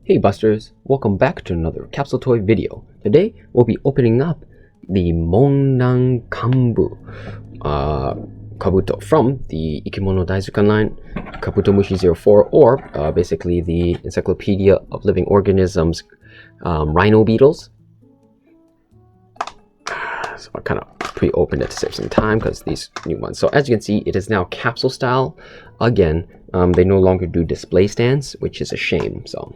Hey Busters, welcome back to another capsule toy video. Today we'll be opening up the Moellenkampi Kabuto from the Ikimono Daizukan line, Kabuto Mushi 04, or basically the Encyclopedia of Living Organisms Rhino Beetles. So I kind of pre-opened it to save some time because these new ones. So as you can see, it is now capsule style. Again, they no longer do display stands, which is a shame. So,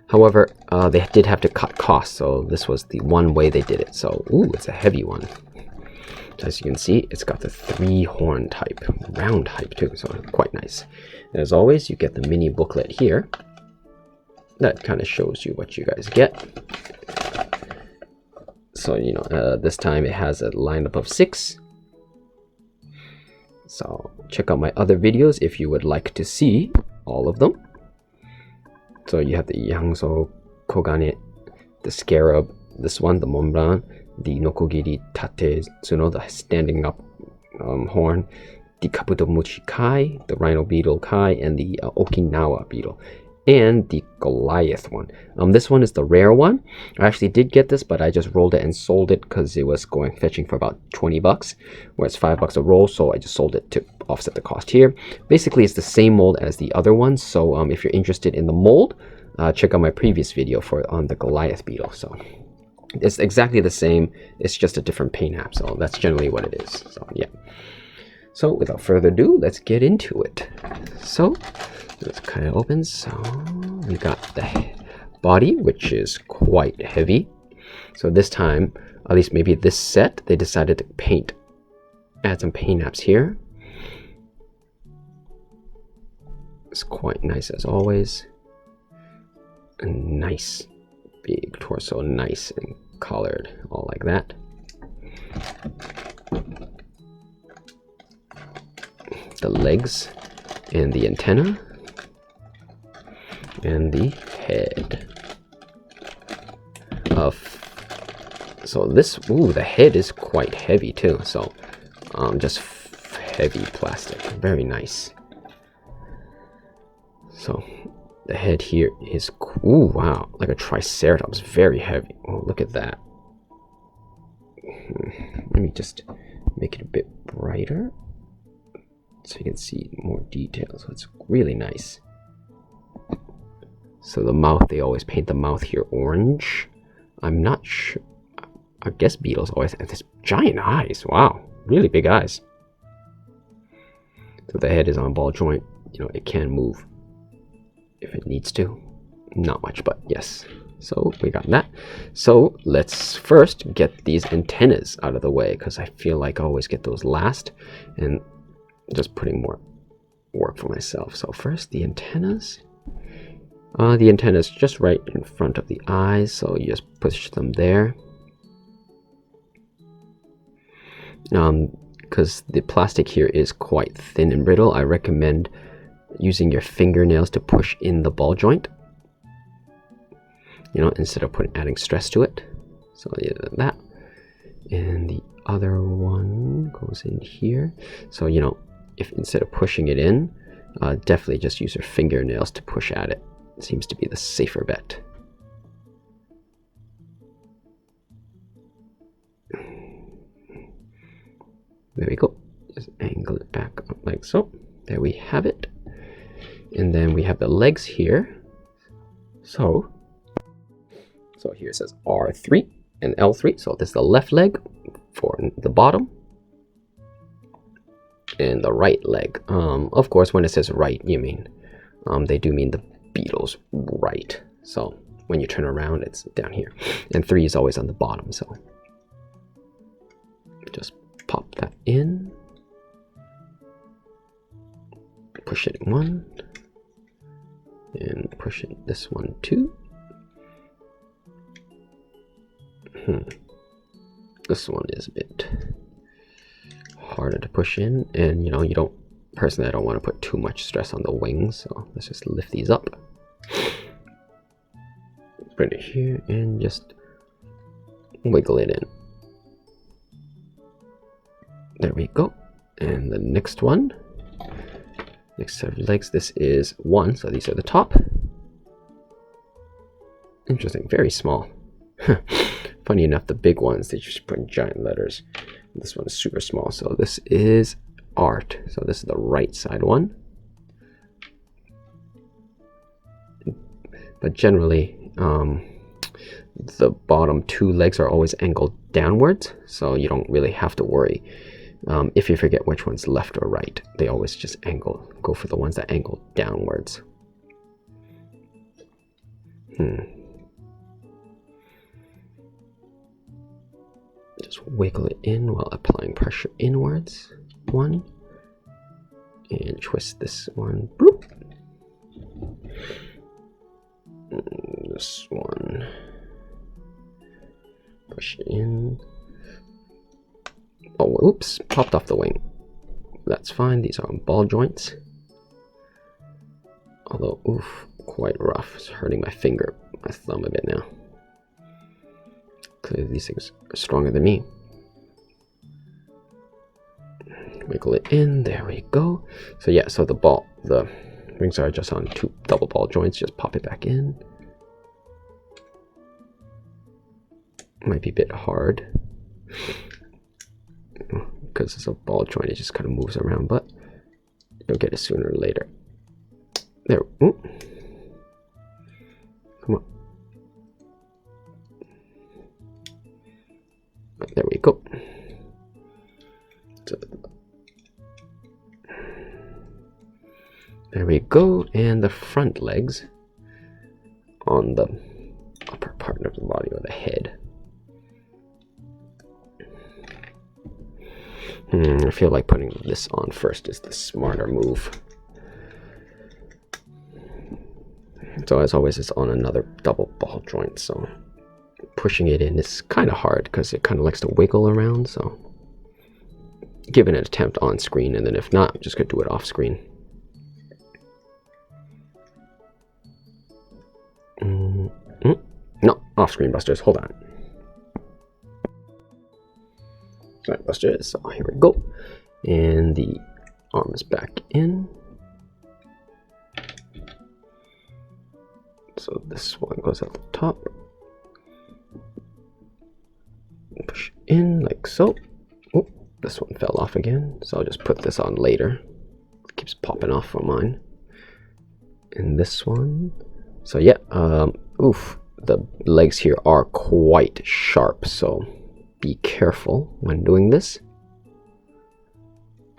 however, they did have to cut costs, so this was the one way they did it. So, ooh, it's a heavy one. As you can see, it's got the 3-horn type, round type too, so quite nice. And as always, you get the mini booklet here. That kind of shows you what you guys get. So, you know, this time it has a lineup of 6. So, check out my other videos if you would like to see all of them. So, you have the Yansong Kogane, the Scarab, this one, the Mombran, the Nokogiri Tate Tsuno, the standing up horn, the Kabuto Mushi Kai, the Rhino Beetle Kai, and the Okinawa Beetle. And the Goliath one. This one is the rare one. I actually did get this, but I just rolled it and sold it because it was fetching for about 20 bucks, where it's $5 a roll, so I just sold it to offset the cost here. Basically, it's the same mold as the other ones, so if you're interested in the mold, check out my previous video on the Goliath Beetle. So it's exactly the same, it's just a different paint app, so that's generally what it is. So yeah. So without further ado, let's get into it. So let's cut it open. So we got the body, which is quite heavy. So this time, at least maybe this set, they decided to add some paint apps here. It's quite nice as always. A nice big torso, nice and colored, all like that. The legs and the antenna and the head so this, ooh, the head is quite heavy too, so just heavy plastic, very nice. So the head here is, ooh, wow, like a triceratops, very heavy. Oh, look at that. Let me just make it a bit brighter so you can see more details. So it's really nice. So the mouth, they always paint the mouth here orange. I'm not sure. I guess beetles always have this giant eyes. Wow, really big eyes. So the head is on ball joint. You know, it can move if it needs to. Not much, but yes. So we got that. So let's first get these antennas out of the way, because I feel like I always get those last and just putting more work for myself. So first the antennas. The antennas just right in front of the eyes, so you just push them there. Because the plastic here is quite thin and brittle, I recommend using your fingernails to push in the ball joint, you know, instead of adding stress to it. So yeah, that. And the other one goes in here. So, you know, if instead of pushing it in, definitely just use your fingernails to push at it. It seems to be the safer bet. There we go. Just angle it back up like so. There we have it. And then we have the legs here. So here it says R3 and L3. So this is the left leg for the bottom, and the right leg. Of course, when it says right, you mean they do mean the beetle's right. So when you turn around, it's down here, and 3 is always on the bottom. So just pop that in, push it in one, and push it this one too. This one is a bit harder to push in, and you know, you don't, personally I don't want to put too much stress on the wings, so let's just lift these up, put it here, and just wiggle it in. There we go. And the next one, next set of legs, this is 1, so these are the top, Interesting. Very small. Funny enough, the big ones, they just put in giant letters. This one is super small. So this is art. So this is the right side one. But generally, the bottom two legs are always angled downwards, so you don't really have to worry if you forget which one's left or right. They always just go for the ones that angle downwards. Just wiggle it in while applying pressure inwards. One. And twist this one. Bloop. This one. Push it in. Oh, oops. Popped off the wing. That's fine. These are on ball joints. Although, oof, quite rough. It's hurting my finger, my thumb a bit now. Clearly these things are stronger than me. Wiggle it in. There we go. So yeah, so the rings are just on two double ball joints. Just pop it back in. Might be a bit hard because it's a ball joint. It just kind of moves around, but you'll get it sooner or later. There. Ooh. Come on. There we go. So, there we go. And the front legs on the upper part of the body or the head. I feel like putting this on first is the smarter move. So as always, it's on another double ball joint, so pushing it in is kind of hard because it kind of likes to wiggle around, so give it an attempt on screen, and then if not, I'm just going to do it off screen. No, off screen, Busters, hold on. Alright, Busters, so here we go. And the arm is back in. So this one goes at the top. Push in like so. Oh, this one fell off again, so I'll just put this on later. It keeps popping off for mine. And this one. So yeah, oof, the legs here are quite sharp, so be careful when doing this.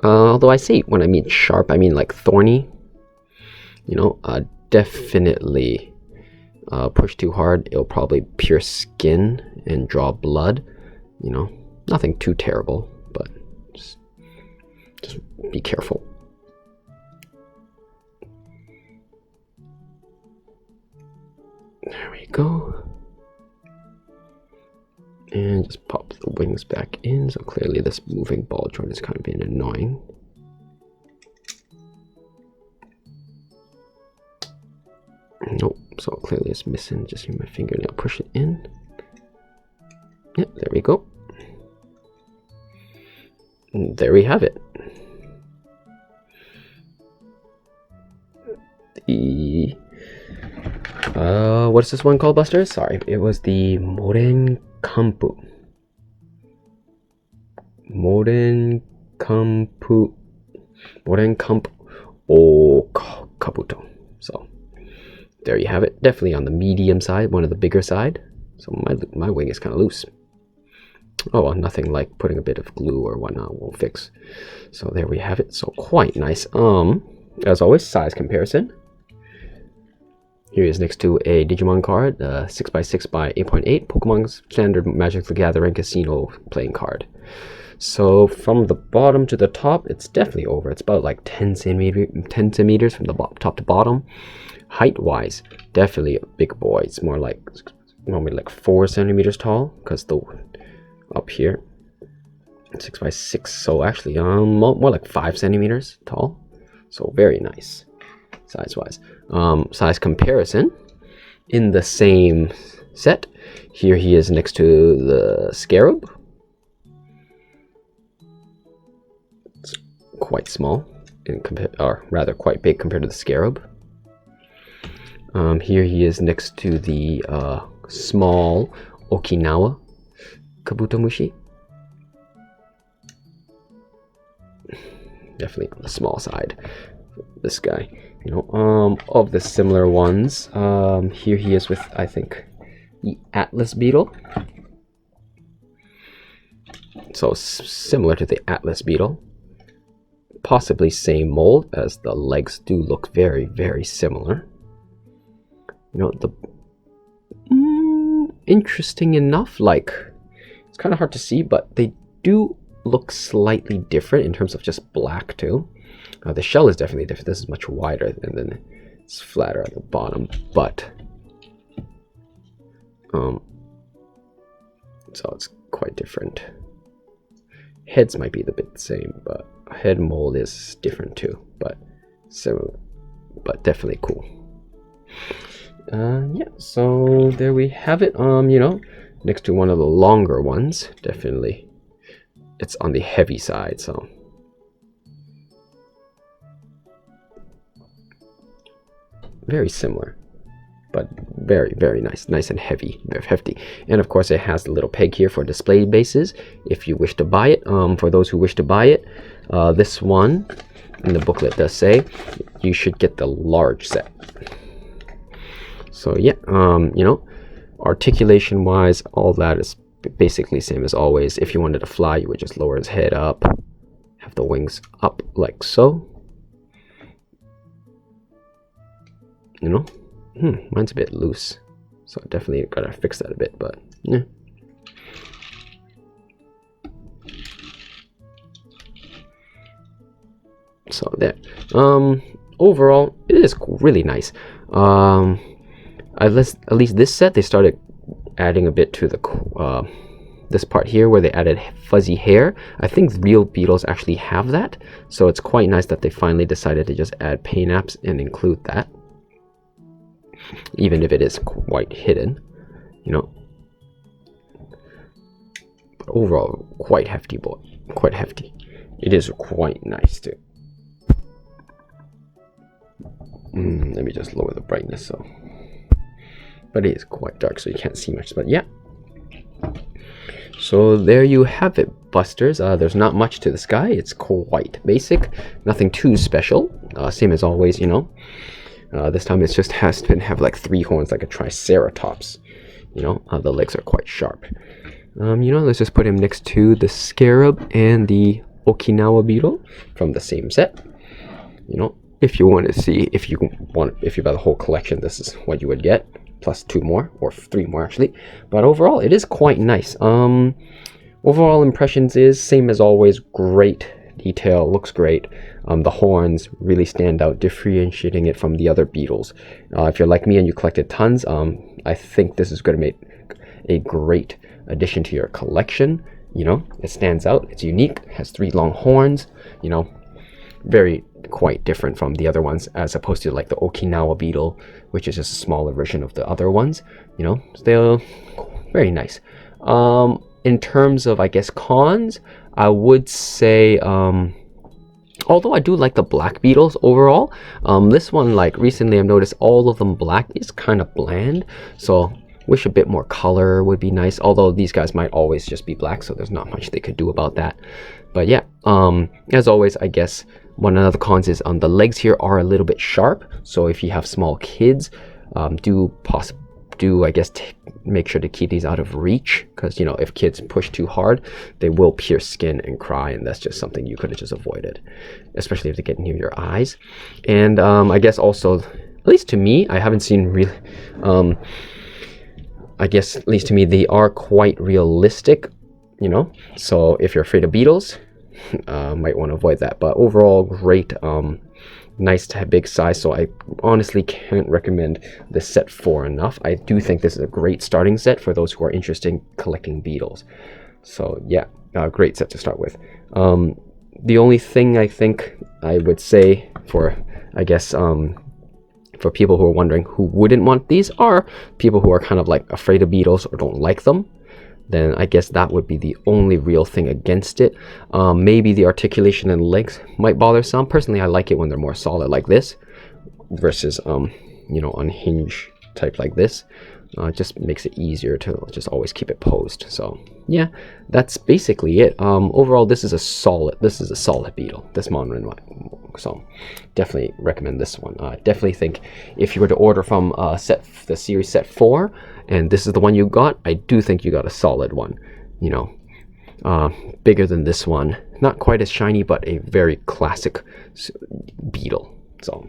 Although I say when I mean sharp, I mean like thorny. You know, definitely push too hard, it'll probably pierce skin and draw blood. You know, nothing too terrible, but just be careful. There we go. And just pop the wings back in. So clearly this moving ball joint is kind of being annoying. Nope, so clearly it's missing. Just use my fingernail, push it in. Yep, there we go. And there we have it. The what's this one called, Buster? Sorry, it was the Moellenkampi ookabu. So there you have it. Definitely on the medium side, one of the bigger side. So my wing is kind of loose. Oh well, nothing like putting a bit of glue or whatnot won't fix. So there we have it. So quite nice. As always, size comparison. Here is next to a Digimon card, 6x6 by 8.8 Pokemon's Standard Magic the Gathering Casino playing card. So from the bottom to the top, it's definitely over. It's about like 10 centimeters from the top to bottom. Height-wise, definitely a big boy. It's more like normally like 4 centimeters tall, because the up here 6x6. So actually, more like 5 centimeters tall. So very nice. Size-wise. Size comparison in the same set. Here he is next to the Scarab. It's quite small, or rather quite big compared to the Scarab. Here he is next to the small Okinawa kabuto mushi. Definitely on the small side. This guy, of the similar ones. Here he is with, I think, the Atlas beetle. So similar to the Atlas beetle. Possibly same mold, as the legs do look very, very similar. Interesting enough, like, it's kind of hard to see, but they do look slightly different in terms of just black too. The shell is definitely different. This is much wider, and then it's flatter at the bottom, but so it's quite different. Heads might be a bit the same, but head mold is different too, but similar, but definitely cool. Yeah, so there we have it. Next to one of the longer ones. Definitely it's on the heavy side, so very similar, but very, very nice and heavy, very hefty. And of course it has the little peg here for display bases if you wish to buy it. For those who wish to buy it, this one in the booklet does say you should get the large set. So yeah, articulation wise, all that is basically same as always. If you wanted to fly, you would just lower his head up, have the wings up like so. Mine's a bit loose, so definitely gotta fix that a bit, but yeah. So there. Overall, it is really nice. At least this set, they started adding a bit to the this part here where they added fuzzy hair. I think real beetles actually have that, so it's quite nice that they finally decided to just add paint apps and include that, even if it is quite hidden, But overall, quite hefty, boy. Quite hefty. It is quite nice too. Let me just lower the brightness, so. But it is quite dark, so you can't see much. But yeah. So there you have it, Busters. There's not much to this guy. It's quite basic. Nothing too special. Same as always, This time it just has to have like 3 horns like a Triceratops. The legs are quite sharp. Let's just put him next to the Scarab and the Okinawa Beetle from the same set. If you want to see, if you buy the whole collection, this is what you would get, plus 2 more, or 3 more actually. But overall, it is quite nice. Overall impressions is same as always, great detail, looks great. The horns really stand out, differentiating it from the other beetles. If you're like me and you collected tons, I think this is going to make a great addition to your collection. It stands out, it's unique, has 3 long horns, very quite different from the other ones, as opposed to like the Okinawa beetle, which is just a smaller version of the other ones. Still very nice. In terms of, I guess, cons, I would say, although I do like the black beetles overall, this one, like recently I've noticed all of them black is kind of bland, so wish a bit more color would be nice, although these guys might always just be black, so there's not much they could do about that. But yeah, as always, I guess one of the cons is the legs here are a little bit sharp, so if you have small kids, I guess make sure to keep these out of reach, because if kids push too hard, they will pierce skin and cry, and that's just something you could have just avoided, especially if they get near your eyes. And I guess also, at least to me, I haven't seen really, I guess at least to me, they are quite realistic, so if you're afraid of beetles, might want to avoid that. But overall, great, nice to have big size, so I honestly can't recommend this set for enough. I do think this is a great starting set for those who are interested in collecting beetles. So yeah, great set to start with. The only thing I think I would say for, I guess, for people who are wondering who wouldn't want these are people who are kind of like afraid of beetles or don't like them. Then I guess that would be the only real thing against it. Maybe the articulation and legs might bother some. Personally, I like it when they're more solid like this versus you know, unhinged type like this. Just makes it easier to just always keep it posed. So yeah, that's basically it. Overall, this is a solid beetle, this Monrin. So definitely recommend this one. Definitely think if you were to order from the series set 4, and this is the one you got, I do think you got a solid one. You know, bigger than this one, not quite as shiny, but a very classic beetle. So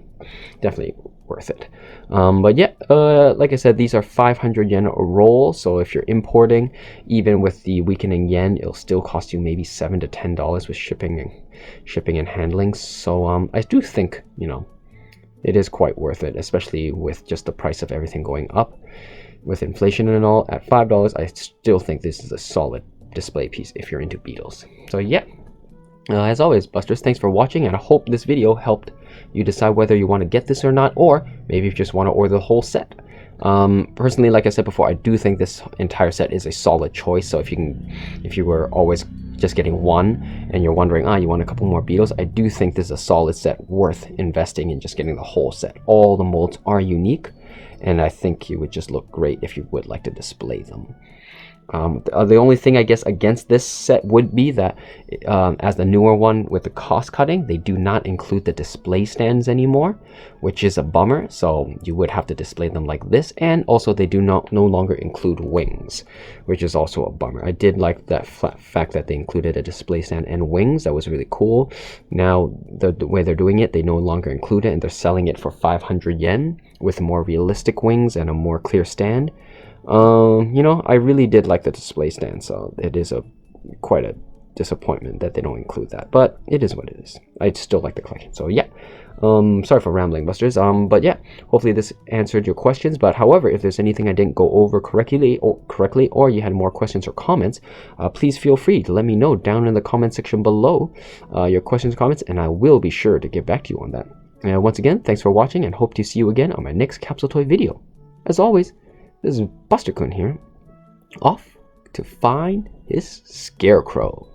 definitely worth it. But yeah, like I said, these are 500 yen a roll. So if you're importing, even with the weakening yen, it'll still cost you maybe $7 to $10 with shipping and handling. So I do think, you know, it is quite worth it, especially with just the price of everything going up with inflation and all. At $5, I still think this is a solid display piece if you're into beetles. So yeah, as always, Busters, thanks for watching, and I hope this video helped you decide whether you want to get this or not, or maybe you just want to order the whole set. Personally, like I said before, I do think this entire set is a solid choice. So if you were always just getting one and you're wondering, you want a couple more beetles, I do think this is a solid set worth investing in, just getting the whole set. All the molds are unique, and I think you would just look great if you would like to display them. The only thing I guess against this set would be that as the newer one with the cost cutting, they do not include the display stands anymore, which is a bummer. So you would have to display them like this, and also they do no longer include wings, which is also a bummer. I did like that fact that they included a display stand and wings. That was really cool. Now the way they're doing it, they no longer include it, and they're selling it for 500 yen with more realistic wings and a more clear stand. You know, I really did like the display stand, so it is quite a disappointment that they don't include that, but it is what it is. I still like the collection. So yeah, sorry for rambling, Busters. But yeah, hopefully this answered your questions. But however, if there's anything I didn't go over correctly, or you had more questions or comments, please feel free to let me know down in the comment section below your questions, comments, and I will be sure to get back to you on that. Once again, thanks for watching, and hope to see you again on my next capsule toy video. As always, this is Buster-kun here, off to find his scarecrow.